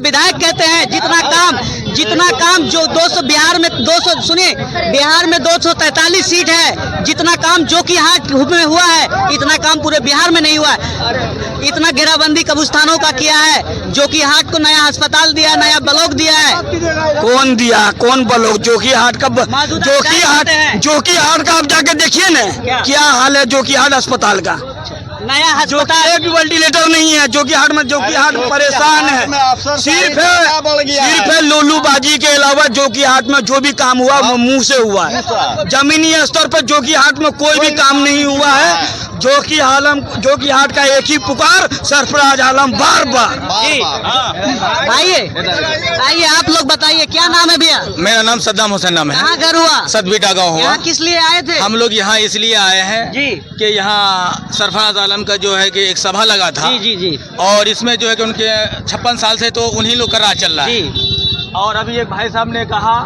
विधायक कहते हैं जितना काम जो 200 बिहार में 200 सुनिए बिहार में 243 सीट है, जितना काम जोकीहाट में हुआ है इतना काम पूरे बिहार में नहीं हुआ है। इतना घेराबंदी कब्रिस्तानों का किया है, जोकीहाट को नया अस्पताल दिया, नया ब्लॉक दिया है। कौन दिया? कौन ब्लॉक? जोकीहाट का जोकीहाट का आप जाके देखिए ना क्या हाल है जोकीहाट अस्पताल का। नया अस्पताल एक भी वेंटिलेटर नहीं है जोकीहाट में। जोकीहाट परेशान है, सिर्फ लोलूबाजी के अलावा जोकीहाट में जो भी काम हुआ वो मुंह से हुआ है। जमीनी स्तर पर जोकीहाट में कोई भी काम नहीं हुआ है। जोकीहाट का एक ही पुकार सरफराज आलम बार बार। आइए आप लोग बताइए क्या नाम है भैया? मेरा नाम सद्दाम हुसैन नाम है। कहाँ घर हुआ? सदबीटा गाँव हुआ। किस लिए आए थे? हम लोग यहाँ इसलिए आए हैं जी कि यहाँ सरफराज आलम का जो है कि एक सभा लगा था। जी और इसमें जो है कि उनके 56 साल से तो उन्हीं लोग का राज चल रहा है। और अभी एक भाई साहब ने कहा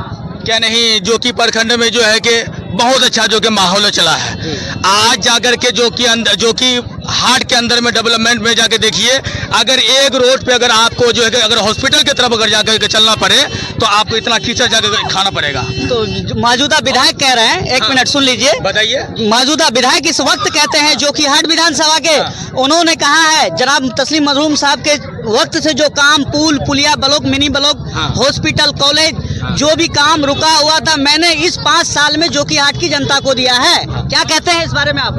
क्या नहीं जोकी प्रखंड में जो है कि बहुत अच्छा जो कि माहौल चला है। आज जाकर के जो कि हाट के अंदर में डेवलपमेंट में जाके देखिए, अगर एक रोड पे अगर आपको जो है कि अगर हॉस्पिटल की तरफ अगर जाकर के चलना पड़े तो आपको इतना कीचड़ जाकर खाना पड़ेगा। तो मौजूदा विधायक कह रहे हैं, एक मिनट सुन लीजिए, बताइए। मौजूदा विधायक इस वक्त कहते हैं जोकीहाट विधानसभा के, उन्होंने कहा है जनाब तस्लीम मजलूम साहब के वक्त से जो काम पुल पुलिया block mini block hospital college जो भी काम रुका हुआ था मैंने इस 5 साल में जोकीहाट की जनता को दिया है। क्या कहते हैं इस बारे में आप?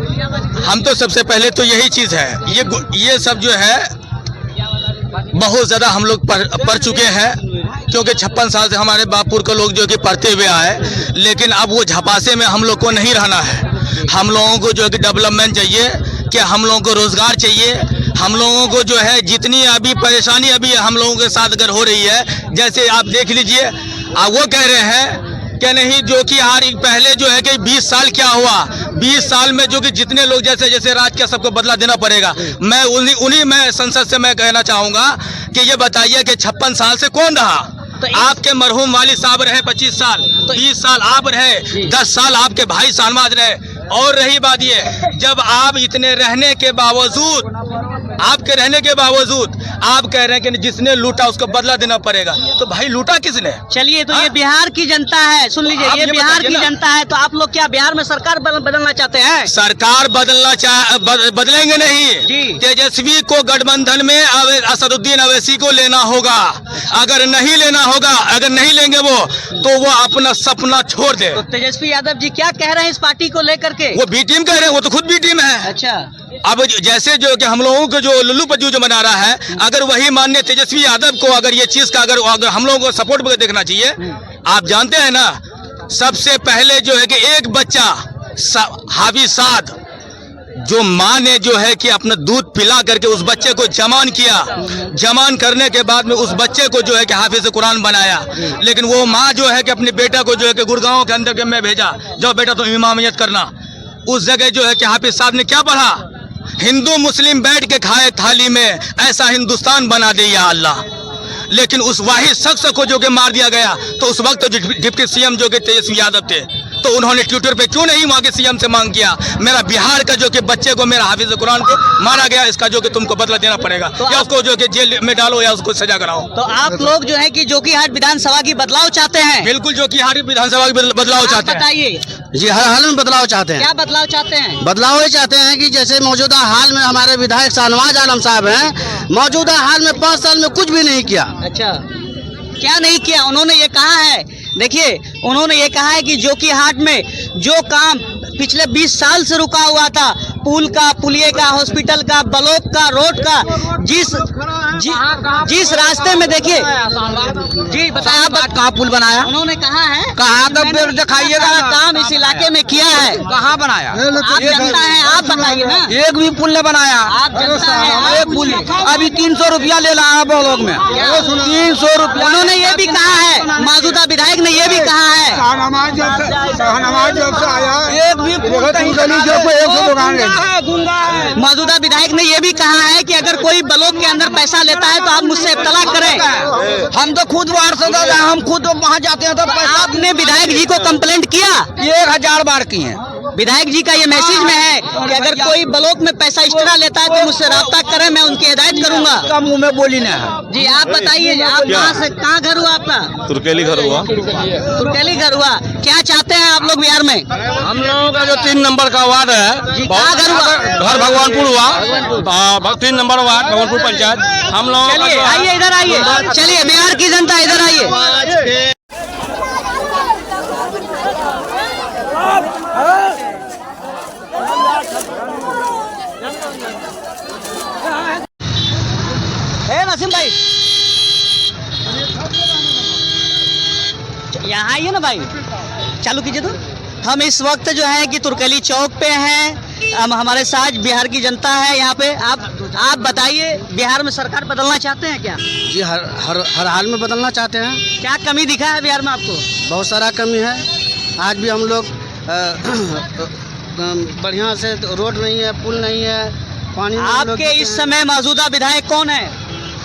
हम तो सबसे पहले तो यही चीज है, ये सब जो है बहुत ज्यादा हम लोग पढ़ चुके हैं, क्योंकि 56 साल से हमारे बापुर के लोग जो कि पढ़ते हुए आए। लेकिन अब वो झपासे में हम लोग को नहीं रहना है। हम लोगों को जो है कि डेवलपमेंट चाहिए, कि हम लोगों को रोजगार चाहिए। हम लोगों को जो है जितनी अभी परेशानी अभी हम लोगों के साथ अगर हो रही है, जैसे आप देख लीजिए, वो कह रहे हैं क्या नहीं जोकीहाट पहले जो है कि 20 साल क्या हुआ, 20 साल में जो कि जितने लोग जैसे जैसे राज किया सबको बदला देना पड़ेगा। मैं उन्हीं में संसद से मैं कहना चाहूँगा कि ये बताइए कि 56 साल से कौन रहा? तो आपके मरहूम वालिद साहब रहे 25 साल, तो 20 साल आप रहे, 10 साल आपके भाई सानमाज रहे। और रही बात ये, जब आप इतने रहने के बावजूद आप कह रहे हैं कि जिसने लूटा उसको बदला देना पड़ेगा, तो भाई लूटा किसने? चलिए तो ये बिहार की जनता है, सुन लीजिए, ये बिहार की जनता है, तो आप लोग क्या बिहार में सरकार बदलना चाहते हैं? सरकार बदलेंगे नहीं। तेजस्वी को गठबंधन में असदुद्दीन अवैसी को लेना होगा। अगर नहीं लेना होगा, अगर नहीं लेंगे तो वो अपना सपना छोड़ दे। तो तेजस्वी यादव जी क्या कह रहे हैं इस पार्टी को लेकर के? वो बी टीम कह रहे हैं, वो तो खुद बी टीम है। अच्छा, अब जैसे जो कि हम लोगों को जो लुल्लू पज्जू जो बना रहा है, अगर वही माननीय तेजस्वी यादव को अगर ये चीज का अगर हम लोगों को सपोर्ट देखना चाहिए। आप जानते हैं ना, सबसे पहले जो है कि एक बच्चा हावी साद जो माँ ने जो है कि अपना दूध पिला करके उस बच्चे को जमान किया, जमान करने के बाद में उस बच्चे को जो है कि हाफिज कुरान बनाया। लेकिन वो माँ जो है कि अपने बेटा को जो है कि गुड़गांव के अंदर के में भेजा, जाओ बेटा तुम इमामियत करना। उस जगह जो है कि हाफिज साहब ने क्या पढ़ा? हिंदू मुस्लिम बैठ के खाए थाली में, ऐसा हिंदुस्तान बना दे या अल्लाह। लेकिन उस वाहिद शख्स को जो कि मार दिया गया, तो उस वक्त डिप्टी सीएम जो कि तेजस्वी यादव थे, तो उन्होंने ट्विटर पे क्यों नहीं वहाँ के सीएम से मांग किया, मेरा बिहार का जो कि बच्चे को, मेरा हाफिज कुरान को मारा गया, इसका जो कि तुमको बदला देना पड़ेगा, तो या उसको जो कि जेल में डालो या उसको सजा कराओ। तो आप लोग जो है कि जोकीहाट विधानसभा की बदलाव चाहते हैं? बिल्कुल, जोकीहाट विधानसभा की बदलाव चाहते हैं। बताइए जी, हर हाल में बदलाव चाहते हैं। क्या बदलाव चाहते हैं? बदलाव ये चाहते हैं कि जैसे मौजूदा हाल में हमारे विधायक शाहनवाज आलम साहब हैं, मौजूदा हाल में 5 साल में कुछ भी नहीं किया। अच्छा, क्या नहीं किया? उन्होंने ये कहा है, देखिए उन्होंने ये कहा है कि जोकीहाट में जो काम पिछले 20 साल से रुका हुआ था, पुल का, पुलिये का, हॉस्पिटल का, ब्लॉक का, रोड का, जिस रास्ते में देखिए जी बताया, आप कहाँ पुल बनाया? उन्होंने कहा है कहाँ दिखाइएगा काम इस इलाके में किया है। कहाँ बनाया? आप जनता है, आप बताइए ना। एक भी पुल ने बनाया? आप जनता है, एक पुल अभी 300 रुपया ले रहा है ब्लॉक में, 300 रुपया। उन्होंने ये भी कहा है, मौजूदा विधायक ने ये भी कहा है, एक भी मौजूदा विधायक ने ये भी कहा है कि अगर कोई ब्लॉक के अंदर पैसा लेता है तो आप मुझसे इत्तला करें। हम तो खुद वार्ड सदस्य हैं, हम खुद वहाँ जाते हैं तो आपने विधायक जी को कंप्लेंट किया? 1000 बार की है। विधायक जी का ये मैसेज में है है कि अगर कोई ब्लॉक में पैसा एक्स्ट्रा लेता है तो मुझसे रब्ता करें, मैं उनकी हिदायत करूंगा। का मुंह में बोली ना है। जी आप बताइए, आप कहाँ घर हुआ आपका? तुर्केली घर हुआ। तुर्केली घर हुआ। क्या चाहते हैं आप लोग बिहार में? हम लोगों का जो 3 नंबर का वार्ड है, जी, कहाँ घर हुआ? घर भगवानपुर हुआ, 3 नंबर वार्ड भगवानपुर पंचायत। हम लोग चलिए आइए, इधर आइए, चलिए बिहार की जनता इधर आइए। नसीम भाई यहाँ आइए ना भाई, चालू कीजिए तो। हम इस वक्त जो है कि तुर्कली चौक पे हैं, हम हमारे साथ बिहार की जनता है यहाँ पे। आप बताइए, बिहार में सरकार बदलना चाहते हैं क्या? जी हर हाल में बदलना चाहते हैं। क्या कमी दिखा है बिहार में आपको? बहुत सारा कमी है। आज भी हम लोग बढ़िया से रोड नहीं है, पुल नहीं है, पानी नहीं। आपके इस समय मौजूदा विधायक कौन है?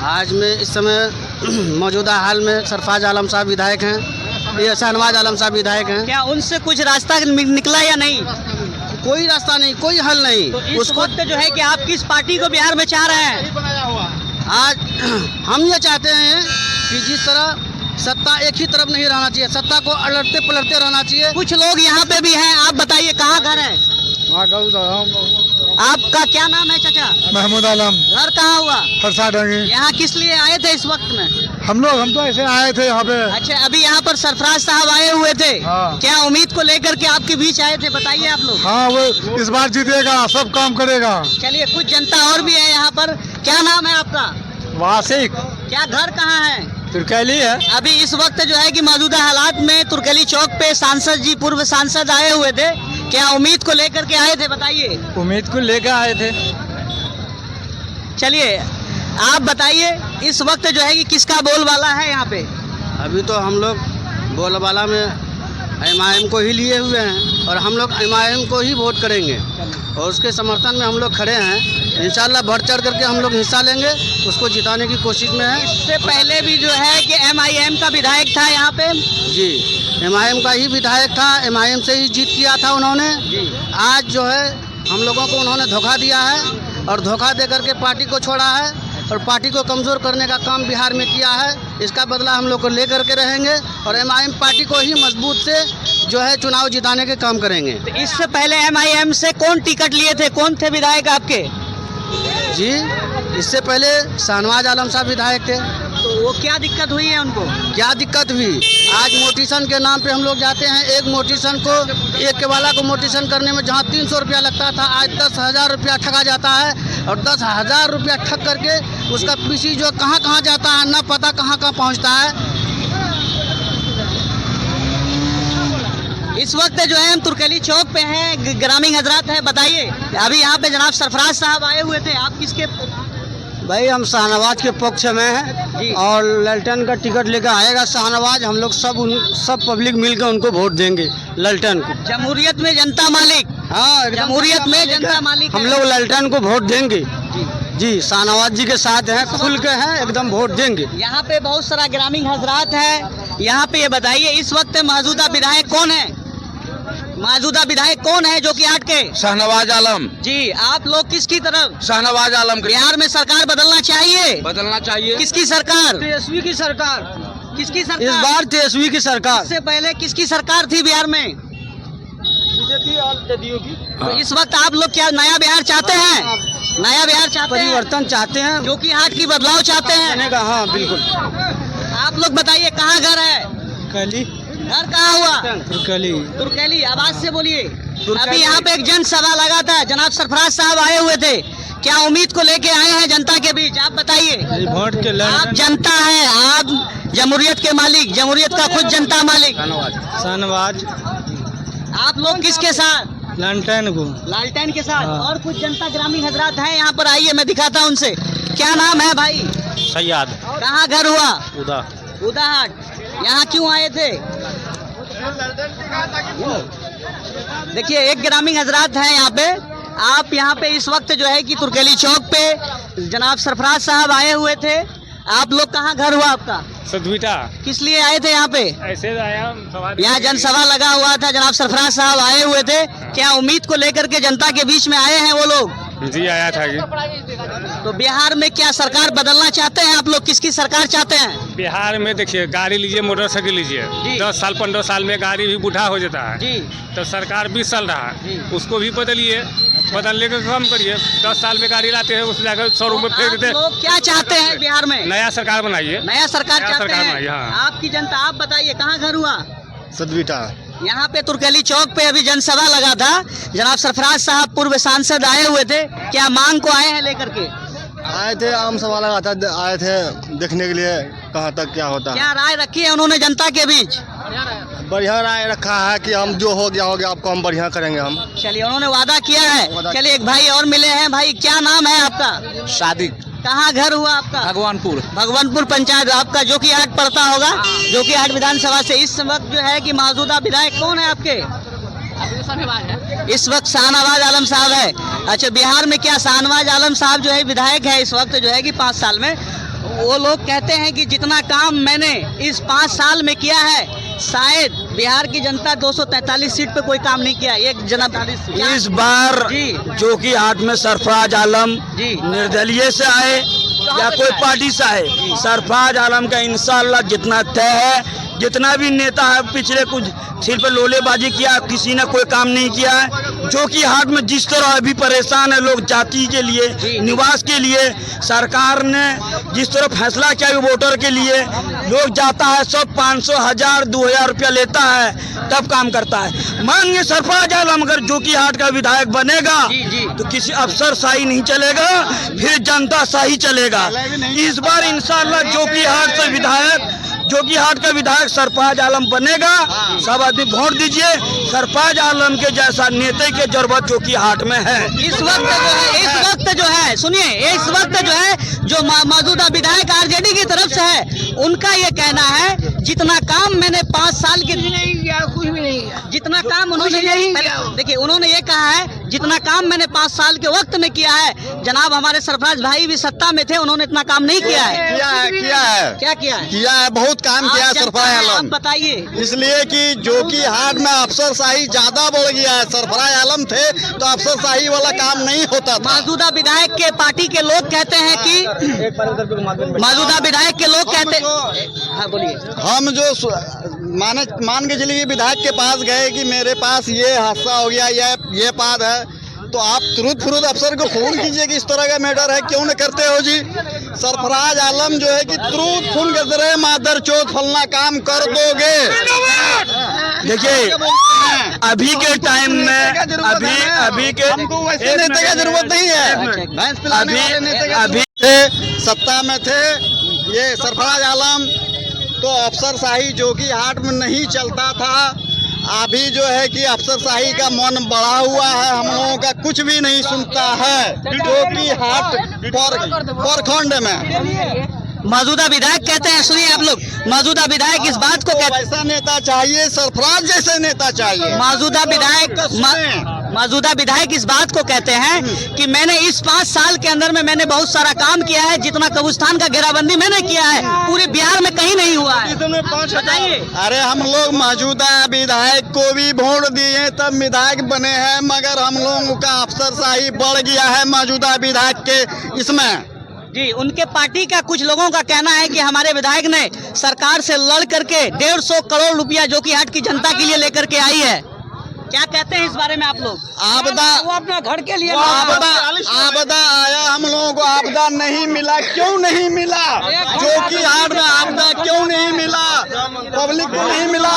आज में इस समय मौजूदा हाल में सरफराज आलम साहब विधायक हैं, ये शाहनवाज आलम साहब विधायक हैं। क्या उनसे कुछ रास्ता निकला या नहीं? कोई रास्ता नहीं, कोई हल नहीं। तो इस वक्त जो है कि आप किस पार्टी को बिहार में चाह रहे हैं? आज हम ये चाहते हैं कि जिस तरह सत्ता एक ही तरफ नहीं रहना चाहिए, सत्ता को अलटते पलटते रहना चाहिए। कुछ लोग यहाँ पे भी हैं, आप बताइए कहाँ घर है आपका? क्या नाम है चाचा? महमूद आलम। घर कहाँ हुआ? फरसाडंगी। यहाँ किस लिए आए थे इस वक्त में? हम तो ऐसे आए थे यहाँ पे। अच्छा, अभी यहाँ पर सरफराज साहब आए हुए थे। हाँ। क्या उम्मीद को लेकर के आपके बीच आए थे, बताइए आप लोग। हाँ, वो इस बार जीतेगा, सब काम करेगा। चलिए, कुछ जनता और भी है यहाँ पर। क्या नाम है आपका? वासिक। क्या घर कहाँ है? तुर्केली है। अभी इस वक्त जो है कि मौजूदा हालात में तुर्केली चौक पे सांसद जी, पूर्व सांसद आए हुए थे। क्या उम्मीद को लेकर के आए थे, बताइए। उम्मीद को लेकर आए थे। चलिए आप बताइए, इस वक्त जो है कि किसका बोलबाला है यहाँ पे? अभी तो हम लोग बोलबाला में MIM को ही लिए हुए हैं और हम लोग MIM को ही वोट करेंगे और उसके समर्थन में हम लोग खड़े हैं। इंशाल्लाह बढ़ चढ़ करके हम लोग हिस्सा लेंगे, उसको जिताने की कोशिश में है। इससे पहले भी जो है कि MIM का विधायक था यहाँ पे। जी, MIM का ही विधायक था, MIM से ही जीत किया था उन्होंने। आज जो है हम लोगों को उन्होंने धोखा दिया है और धोखा दे करके पार्टी को छोड़ा है और पार्टी को कमज़ोर करने का काम बिहार में किया है। इसका बदला हम लोग को ले करके रहेंगे और MIM पार्टी को ही मजबूत से जो है चुनाव जिताने के काम करेंगे। तो इससे पहले MIM से कौन टिकट लिए थे, कौन थे विधायक आपके? जी, इससे पहले शाहनवाज आलम साहब विधायक थे। तो वो क्या दिक्कत हुई है उनको? क्या दिक्कत हुई? आज मोटिशन के नाम पे हम लोग जाते हैं, एक मोटिशन को, एक के वाला को मोटिशन करने में जहाँ 300 रुपया लगता था, आज 10,000 रुपया ठगा जाता है और 10,000 रुपया ठग करके उसका पीसी जो कहाँ कहाँ जाता है, ना पता कहाँ कहाँ पहुँचता है। इस वक्त जो है हम तुर्केली चौक पे हैं, ग्रामीण हजरात है। बताइए, अभी यहाँ पे जनाब सरफराज साहब आए हुए थे, आप किसके? भाई हम शाहनवाज के पक्ष में हैं और लल्टन का टिकट लेकर आएगा शाहनवाज। हम लोग सब पब्लिक मिलकर उनको वोट देंगे, लल्टन को। जमहूरियत में जनता मालिक। हाँ, जमहूरियत में जनता मालिक। हम लोग लल्टन को वोट देंगे। जी, शाहनवाज जी के साथ हैं, खुल के हैं, एकदम वोट देंगे। यहाँ पे बहुत सारा ग्रामीण हजरात है। यहाँ पे ये बताइए, इस वक्त मौजूदा विधायक कौन है? मौजूदा विधायक कौन है जो कि आठ के? शाहनवाज आलम। जी, आप लोग किसकी तरफ? शाहनवाज आलम। बिहार में सरकार बदलना चाहिए। बदलना चाहिए। किसकी सरकार? तेजस्वी की सरकार। किसकी सरकार? इस बार तेजस्वी की सरकार। इससे पहले किसकी सरकार थी बिहार में? बीजेपी और जदयू की। तो इस वक्त आप लोग क्या नया बिहार चाहते हैं? नया बिहार चाहते हैं? परिवर्तन चाहते हैं, जो कि हाट की बदलाव चाहते हैं? हाँ बिल्कुल। आप लोग बताइए, कहाँ घर है? कली। घर कहाँ हुआ? तुर्केली। तुर्केली, आवाज से बोलिए। अभी यहाँ पे एक जनसभा लगा था, जनाब सरफराज साहब आए हुए थे। क्या उम्मीद को लेके आए हैं जनता के बीच, आप बताइए। वोट के आप जनता है, आप जमहूरियत के मालिक, जमहूरियत का खुद जनता मालिक। शाहनवाज। आप लोग किसके साथ? लल्टन को। लालटेन के साथ। और कुछ जनता ग्रामीण हजरात हैं यहाँ पर, आइए मैं दिखाता हूँ उनसे। क्या नाम है भाई? सैयद। कहाँ घर हुआ? उदा। उदाहाट। यहाँ क्यों आए थे? देखिए, एक ग्रामीण हजरात हैं यहाँ पे। आप यहाँ पे इस वक्त जो है कि तुर्केली चौक पे जनाब सरफराज साहब आए हुए थे। आप लोग कहाँ घर हुआ आपका? सदविटा किस लिए आए थे यहाँ पे? ऐसे आया यहाँ जनसभा लगा हुआ था, जनाब सरफराज साहब आए हुए थे। क्या उम्मीद को लेकर के जनता के बीच में आए हैं वो लोग? जी आया था। तो बिहार में क्या सरकार बदलना चाहते हैं आप लोग? किसकी सरकार चाहते हैं? बिहार में देखिए, गाड़ी लीजिए, मोटरसाइकिल लीजिए, जी। 10 साल 15 साल में गाड़ी भी बूढ़ा हो जाता है। जी तो सरकार 20 साल रहा, जी। उसको भी बदलिए, बदलने का काम करिए। 10 साल में गाड़ी लाते हैं, उसमें जाकर 100 रुपये फेंक आप देते हैं। लोग क्या चाहते हैं बिहार में? नया सरकार बनाइए। नया सरकार नया चाहते सरकार हैं। बनाइए, हाँ। आपकी जनता, आप बताइए कहाँ घर हुआ? सदविटा। यहाँ पे तुर्कली चौक पे अभी जनसभा लगा था, जनाब सरफराज साहब पूर्व सांसद आए हुए थे। क्या मांग को आए हैं लेकर के? आए थे, आम सभा लगा था, आए थे देखने के लिए कहाँ तक क्या होता है। क्या राय रखी है उन्होंने जनता के बीच? बढ़िया राय रखा है कि हम जो हो गया आपको हम बढ़िया करेंगे हम। चलिए, उन्होंने वादा किया है। चलिए, एक भाई और मिले हैं। भाई क्या नाम है आपका? सादिक, कहाँ घर हुआ आपका? भगवानपुर। भगवानपुर पंचायत आपका, जो कि हाट पड़ता होगा, जो कि हाट विधानसभा से। इस वक्त जो है कि मौजूदा विधायक कौन है आपके? इस वक्त शाहनवाज आलम साहब है। अच्छा, बिहार में क्या शाहनवाज आलम साहब जो है विधायक है इस वक्त, जो है कि 5 साल में? वो लोग कहते हैं कि जितना काम मैंने इस 5 साल में किया है, शायद बिहार की जनता 243 सीट पे कोई काम नहीं किया। एक जनाब इस बार जी। जो कि हाट में सरफराज आलम जी। निर्दलीय से आए या कोई पार्टी से आए, सरफराज आलम का इंशाल्लाह जितना तय है, जितना भी नेता है पिछले कुछ सिर पे लोलेबाजी किया, किसी ने कोई काम नहीं किया है। जो कि हाट में जिस तरह अभी परेशान है लोग जाति के लिए, निवास के लिए, सरकार ने जिस तरह फैसला किया वोटर के लिए, लोग जाता है सब 500, 1000, 2000 रुपया लेता है तब काम करता है। मानिए सरफराज आलम अगर जो कि हाट का विधायक बनेगा तो किसी अफसर शाही नहीं चलेगा, फिर जनता शाही चलेगा। इस बार इंशाल्लाह जो कि हाट से विधायक, जो कि हाट का विधायक सरफराज आलम बनेगा। सब आदमी वोट दीजिए, सरफराज आलम के जैसा नेता की जरूरत जो कि हाट में है। इस वक्त जो है सुनिए, इस वक्त जो है जो मौजूदा विधायक आरजेडी की तरफ से है, उनका ये कहना है जितना काम मैंने 5 साल के कुछ भी नहीं किया, जितना काम उन्होंने देखिए उन्होंने ये कहा है जितना काम मैंने 5 साल के वक्त में किया है। जनाब हमारे सरफराज भाई भी सत्ता में थे, उन्होंने इतना काम नहीं किया है। क्या किया है? बहुत काम किया है सरफराज आप आलम। बताइए। इसलिए कि जो कि हाट में अफसरशाही ज्यादा बढ़ गया है। सरफराज आलम थे तो अफसरशाही वाला काम नहीं होता था। मौजूदा विधायक के पार्टी के लोग कहते हैं कि मौजूदा विधायक के लोग कहते हाँ बोलिए। हम जो मान के चलिए विधायक के पास गए कि मेरे पास ये हादसा हो गया, ये बात है, तो आप तुरंत अफसर को फोन कीजिए कि इस तरह का मैटर है, क्यों न करते हो जी? सरफराज आलम जो है कि तुरंत फोन करते रहे, मादर चौथ फलना काम कर दोगे। देखिए अभी के टाइम में अभी के हमको वैसे नेता का जरूरत नहीं है। भैंस पिलाने वाले नेता अभी सत्ता में थे ये सरफराज आलम, तो अफसरशाही जो कि हाट में नहीं चलता था। अभी जो है कि अफसरशाही का मन बढ़ा हुआ है, हम लोगों का कुछ भी नहीं सुनता है, जो कि हाट प्रखंड में मौजूदा विधायक कहते हैं, सुनिए आप लोग, मौजूदा विधायक इस बात को कहते ऐसा नेता चाहिए, सरफराज जैसे नेता चाहिए। मौजूदा विधायक इस बात को कहते हैं कि मैंने इस 5 साल के अंदर में मैंने बहुत सारा काम किया है, जितना कब्रिस्तान का घेराबंदी मैंने किया है पूरे बिहार में कहीं नहीं हुआ है। बताइए। अरे हम लोग मौजूदा विधायक को भी वोट दिए तब विधायक बने हैं, मगर हम लोगों का अफसरशाही बढ़ गया है मौजूदा विधायक के इसमें। जी, उनके पार्टी का कुछ लोगों का कहना है कि हमारे विधायक ने सरकार से लड़ करके 150 करोड़ रुपया जो कि हाट की जनता के लिए लेकर के आई है। क्या कहते हैं इस बारे में आप लोग? आपदा वो अपना घर के लिए आपदा आया, हम लोगों को आपदा नहीं मिला, क्यों नहीं मिला? जो कि हाट में आपदा क्यों नहीं मिला? पब्लिक को नहीं मिला,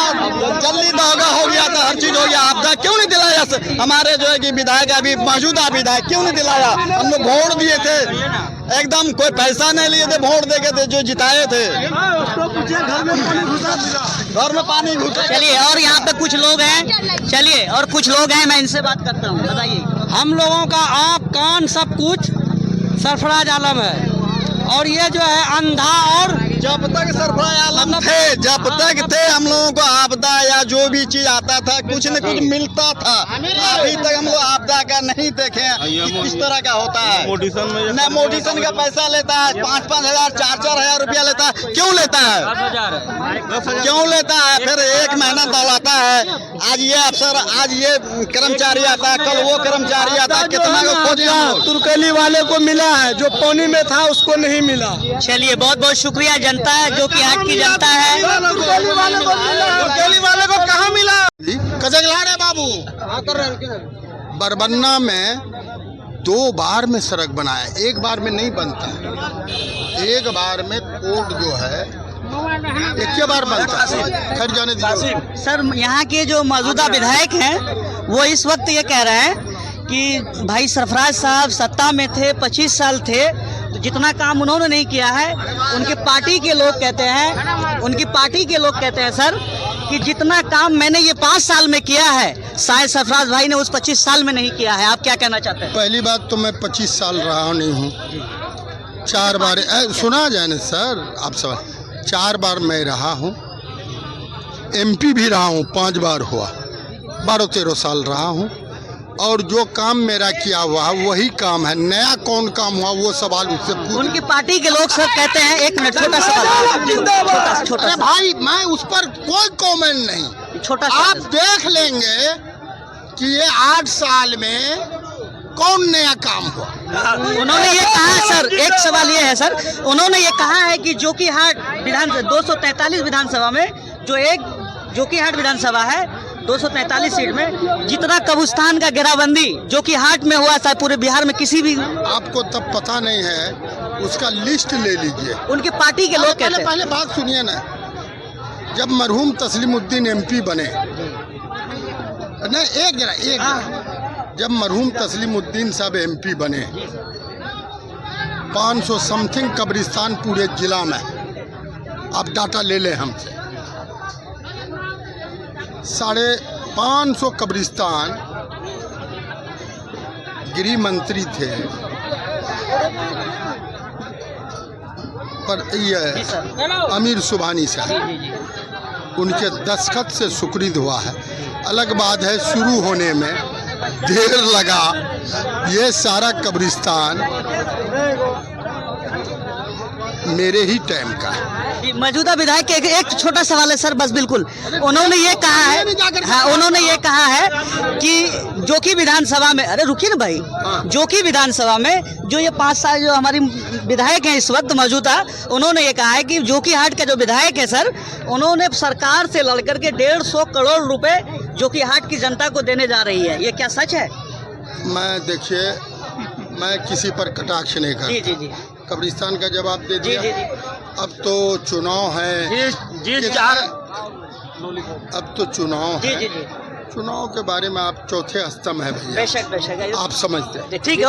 जल्दी दौगा हो गया था, हर चीज हो गया, आपदा क्यों नहीं दिलाया? हमारे जो है कि विधायक अभी मौजूदा विधायक क्यों नहीं दिलाया? हम लोग वोट दिए थे, एकदम कोई पैसा नहीं लिए थे, वोट देके थे, जो जिताए थे। घर में पानी घुसा। चलिए, और यहाँ पे कुछ लोग हैं, चलिए और कुछ लोग हैं, मैं इनसे बात करता हूँ। बताइए। हम लोगों का आँख कान सब कुछ सरफराज आलम है, और ये जो है अंधा और जब तक सरफराज आलम थे, जब तक थे हम लोगों को आपदा या जो भी चीज आता था कुछ न कुछ मिलता था। अभी तक हम लोग आपदा का नहीं देखे हैं कि किस तरह का होता है। न मोटिसन का पैसा लेता है, 5-5 हजार 4-4 हजार रुपया लेता है। क्यों लेता है? क्यों लेता है? फिर एक महीना दौड़ाता है। आज ये अफसर, आज ये कर्मचारी आता है, कल वो कर्मचारी आता है। कितना को खोजेगा? तुर्कली वाले को मिला है, जो पानी में था उसको नहीं मिला। चलिए बहुत बहुत शुक्रिया। जनता है जो कि हाट की जनता है। तुर्कली वाले को कहाँ मिला? कजगला रे बाबू। बरबन्ना में 2 बार में सड़क बनाया, एक बार में नहीं बनता है। एक बार में कोर्ट जो है एक ही बार बनता है। खैर जाने दीजिए। सर यहाँ के जो मौजूदा विधायक हैं वो इस वक्त ये कह रहे हैं कि भाई सरफराज साहब सत्ता में थे, 25 साल थे, तो जितना काम उन्होंने नहीं किया है, उनकी पार्टी के लोग कहते हैं, उनकी पार्टी के लोग कहते हैं सर कि जितना काम मैंने ये 5 साल में किया है शायद सरफराज भाई ने उस 25 साल में नहीं किया है। आप क्या कहना चाहते हैं? पहली बात तो मैं 25 साल रहा नहीं हूँ, 4 बार सुना जाए ना सर आप सवाल, 4 बार मैं रहा हूँ, MP भी रहा हूँ, 5 बार हुआ, 12-13 साल रहा हूँ। और जो काम मेरा किया हुआ वही काम है, नया कौन काम हुआ वो सवाल उससे पूछ। उनकी पार्टी के लोग सब कहते हैं, एक मिनट छोटा सवाल, छोटा अरे भाई मैं उस पर कोई कमेंट नहीं, छोटा आप देख लेंगे कि ये 8 साल में कौन नया काम हुआ। उन्होंने ये कहा सर, एक सवाल ये है सर, उन्होंने ये कहा है कि जोकीहाट विधान 243 विधानसभा में जो एक जोकीहाट विधानसभा है 243 सीट में जितना कब्रिस्तान का घेराबंदी जोकीहाट में हुआ था पूरे बिहार में किसी भी। आपको तब पता नहीं है, उसका लिस्ट ले लीजिए। उनकी पार्टी के लोग कहते हैं। पहले बात सुनिए ना, जब मरहूम तस्लीमुद्दीन MP बने, नहीं एक जरा जब मरहूम तस्लीमुद्दीन साहब MP बने, 500 समथिंग कब्रिस्तान पूरे जिला में, आप डाटा ले लें हमसे, 550 कब्रिस्तान। गृह मंत्री थे पर ये अमीर सुबहानी साहब, उनके दस्तखत से सुकृत हुआ है। अलग बात है शुरू होने में देर लगा। ये सारा कब्रिस्तान मेरे ही टाइम का है। मौजूदा विधायक के एक छोटा सवाल है सर, बस बिल्कुल। उन्होंने ये कहा है, हाँ, उन्होंने ये कहा है कि जोकी विधानसभा में, अरे रुकिए ना भाई, जोकी विधानसभा में जो ये 5 साल जो हमारी विधायक हैं इस वक्त मौजूदा, उन्होंने ये कहा है कि जोकीहाट का जो विधायक है सर, उन्होंने सरकार से लड़कर के 150 करोड़ रुपए जोकीहाट की जनता को देने जा रही है। ये क्या सच है? मैं देखिए, मैं किसी पर कटाक्ष नहीं करता। जी जी जी, कब्रिस्तान का जवाब दे दिया। जी, जी। अब तो चुनाव है, अब तो चुनाव जी है। जी जी, चुनाव के बारे में आप चौथे स्तंभ है भैया, बेशक बेशक आप समझते हैं। ठीक है।